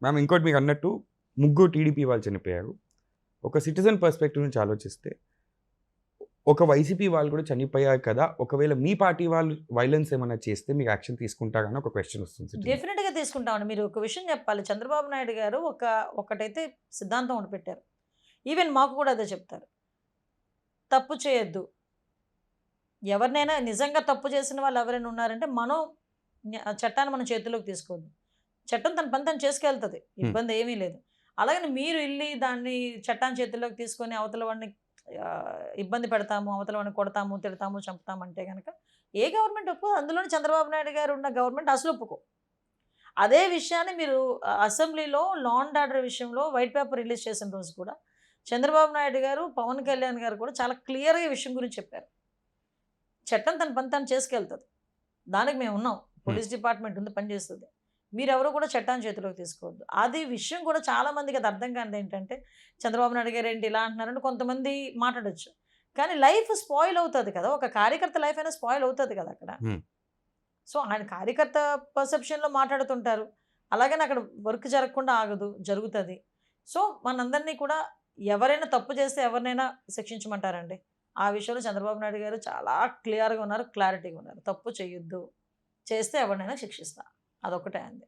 Ma'am ఇంకోటి మీకు అన్నట్టు ముగ్గురు టీడీపీ వాళ్ళు చనిపోయారు. ఒక సిటిజన్ పర్స్పెక్టివ్ నుంచి ఆలోచిస్తే, ఒక వైసీపీ వాళ్ళు కూడా చనిపోయారు కదా! ఒకవేళ మీ పార్టీ వాళ్ళు వైలెన్స్ ఏమన్నా చేస్తే మీకు యాక్షన్ తీసుకుంటారా అని ఒక క్వెషన్ వస్తుంది సిటిజన్. డెఫినిట్‌గా తీసుకుంటామండి. మీరు ఒక విషయం చెప్పాలి. చంద్రబాబు నాయుడు గారు ఒకటైతే సిద్ధాంతం ఒకటి పెట్టారు. ఈవెన్ మాకు కూడా అదే చెప్తారు. తప్పు చేయొద్దు. ఎవరినైనా నిజంగా తప్పు చేసిన వాళ్ళు ఎవరైనా ఉన్నారంటే మనం చట్టాన్ని మన చేతుల్లోకి తీసుకోవద్దు. చట్టం తన పని తను చేసుకెళ్తది. ఇబ్బంది ఏమీ లేదు. అలాగని మీరు ఎళ్లి దాన్ని చట్టాన్ని చేతుల్లోకి తీసుకొని అవతల వాడిని ఇబ్బంది పెడతాము, అవతల వాడిని కొడతాము, తిడతాము, చంపుతాము అంటే గనక ఏ గవర్నమెంట్ ఒప్పుకోదు. అందులోని చంద్రబాబు నాయుడు గారు ఉన్న గవర్నమెంట్ అసలు ఒప్పుకోదు. అదే విషయాన్ని మీరు అసెంబ్లీలో లా అండ్ ఆర్డర్ విషయంలో వైట్ పేపర్ రిలీజ్ చేసిన రోజు కూడా చంద్రబాబు నాయుడు గారు, పవన్ కళ్యాణ్ గారు కూడా చాలా క్లియర్‌గా ఈ విషయం గురించి చెప్పారు. చట్టం తన పని తను చేసుకెళ్తది. దానికి మేమున్నాం. పోలీస్ డిపార్ట్మెంట్ ఉంది పనిచేస్తది. మీరెవరు కూడా చట్టాన్ని చేతిలోకి తీసుకోవద్దు. అది విషయం కూడా చాలా మందికి అది అర్థం కానిదేంటంటే, చంద్రబాబు నాయుడు గారు ఏంటి ఇలా అంటున్నారంటే కొంతమంది మాట్లాడొచ్చు. కానీ లైఫ్ స్పాయిల్ అవుతది కదా! ఒక కార్యకర్త లైఫ్ అయినా స్పాయిల్ అవుతది కదా అక్కడ. హ్మ్. సో, ఆయన కార్యకర్త పర్సెప్షన్‌లో మాట్లాడుతుంటారు. అలాగని అక్కడ వర్క్ జరగకుండా ఆగదు. జరుగుతది. సో, మనందరినీ కూడా ఎవరైనా తప్పు చేస్తే ఎవరినైనా శిక్షించమంటారండి. ఆ విషయంలో చంద్రబాబు నాయుడు గారు చాలా క్లియర్‌గా ఉన్నారు. క్లారిటీగా ఉన్నారు. తప్పు చేయొద్దు. చేస్తే ఎవరినైనా శిక్షిస్తా. అదొక్కటే అండి.